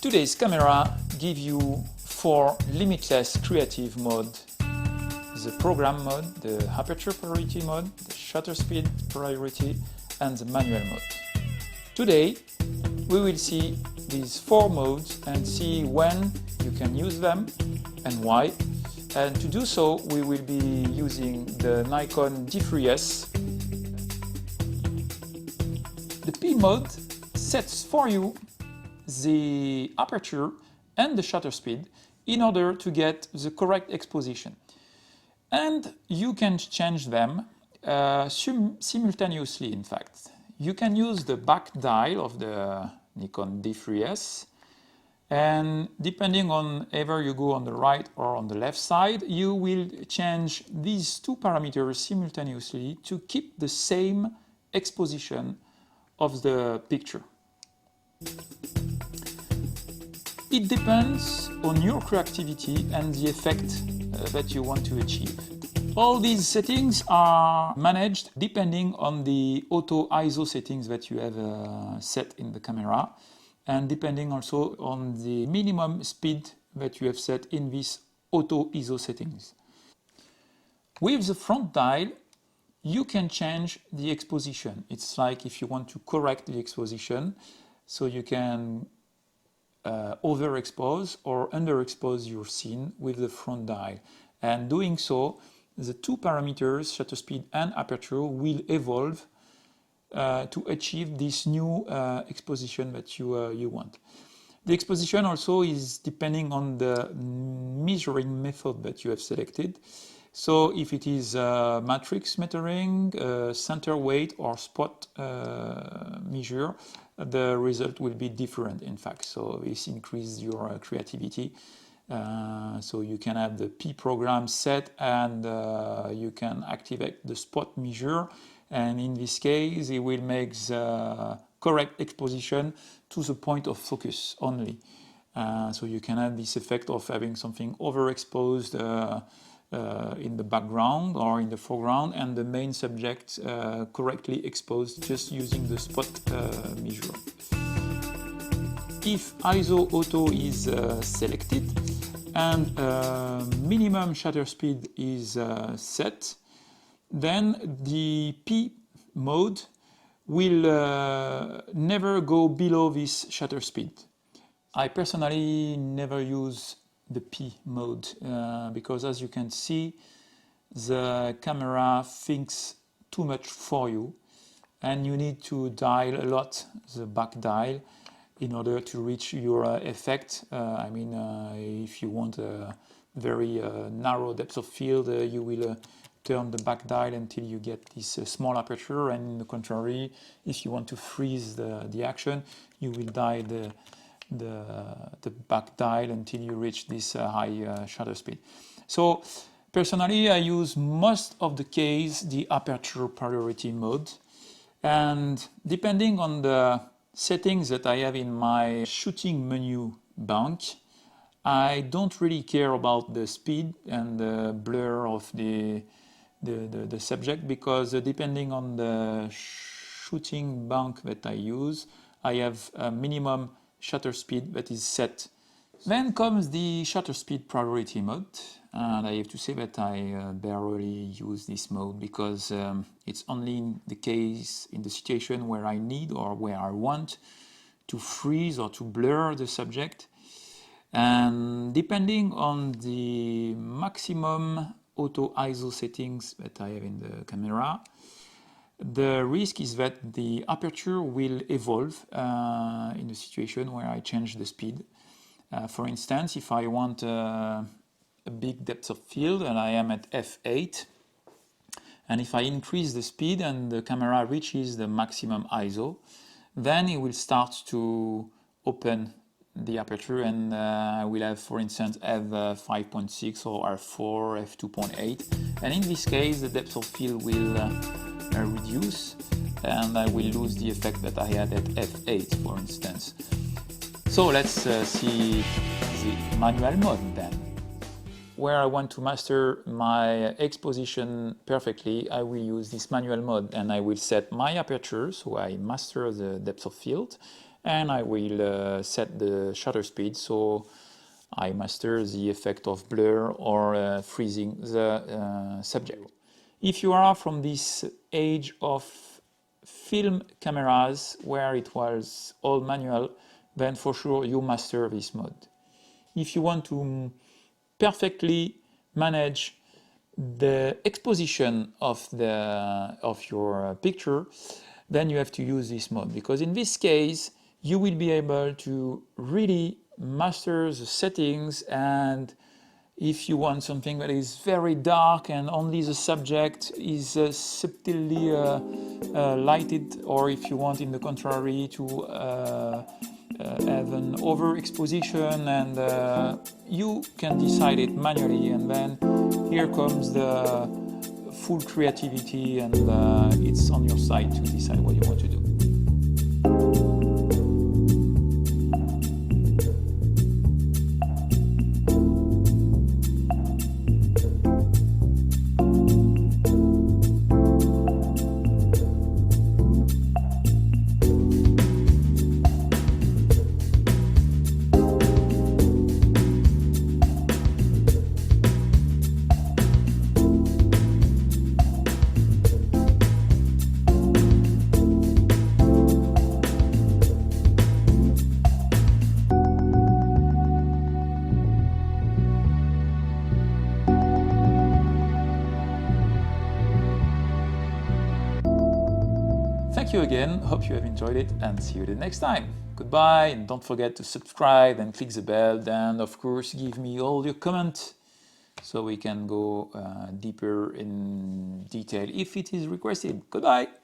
Today's camera gives you 4 limitless creative mode: the program mode, the aperture priority mode, the shutter speed priority, and the manual mode. Today we will see these 4 modes and see when you can use them and why. And to do so, we will be using the Nikon D3S. The P mode sets for you the aperture and the shutter speed in order to get the correct exposition. And you can change them simultaneously, in fact. You can use the back dial of the Nikon D3S, and depending on whether you go on the right or on the left side, you will change these 2 parameters simultaneously to keep the same exposition of the picture. It depends on your creativity and the effect that you want to achieve. All these settings are managed depending on the auto ISO settings that you have set in the camera, and depending also on the minimum speed that you have set in these auto ISO settings. With the front dial, you can change the exposition. It's like if you want to correct the exposition, so you can overexpose or underexpose your scene with the front dial. And doing so, the 2 parameters, shutter speed and aperture, will evolve to achieve this new exposition that you want. The exposition also is depending on the measuring method that you have selected. So if it is matrix metering, center weight or spot measure, the result will be different, in fact. So this increases your creativity. So you can have the P program set, and you can activate the spot measure, and in this case it will make the correct exposition to the point of focus only. So you can have this effect of having something overexposed in the background or in the foreground, and the main subject correctly exposed just using the spot measure. If ISO auto is selected and minimum shutter speed is set, then the P mode will never go below this shutter speed. I personally never use the P mode because, as you can see, the camera thinks too much for you, and you need to dial a lot the back dial in order to reach your effect. If you want a very narrow depth of field, you will turn the back dial until you get this small aperture, and on the contrary, if you want to freeze the action, you will dial the back dial until you reach this high shutter speed. So personally, I use most of the case the aperture priority mode, and depending on the settings that I have in my shooting menu bank, I don't really care about the speed and the blur of the subject, because depending on the shooting bank that I use, I have a minimum shutter speed that is set. Then comes the shutter speed priority mode, and I have to say that I barely use this mode, because it's only in the case, in the situation where I need or where I want to freeze or to blur the subject. And depending on the maximum auto ISO settings that I have in the camera, the risk is that the aperture will evolve in a situation where I change the speed. For instance, if I want a big depth of field and I am at f8, and if I increase the speed and the camera reaches the maximum ISO, then it will start to open the aperture, and I will have, for instance, f5.6 or f4, f2.8, and in this case the depth of field will reduce, and I will lose the effect that I had at f8, for instance. So let's see the manual mode then. Where I want to master my exposition perfectly, I will use this manual mode, and I will set my aperture, so I master the depth of field, and I will set the shutter speed so I master the effect of blur or freezing the subject. If you are from this age of film cameras where it was all manual, then for sure you master this mode. If you want to perfectly manage the exposition of your picture, then you have to use this mode, because in this case you will be able to really master the settings. And if you want something that is very dark and only the subject is subtly lighted, or if you want, in the contrary, to have an overexposition, and you can decide it manually, and then here comes the full creativity, and it's on your side to decide what you want to do. Thank you again, hope you have enjoyed it, and see you the next time. Goodbye, and don't forget to subscribe and click the bell, and of course give me all your comments so we can go deeper in detail if it is requested. Goodbye!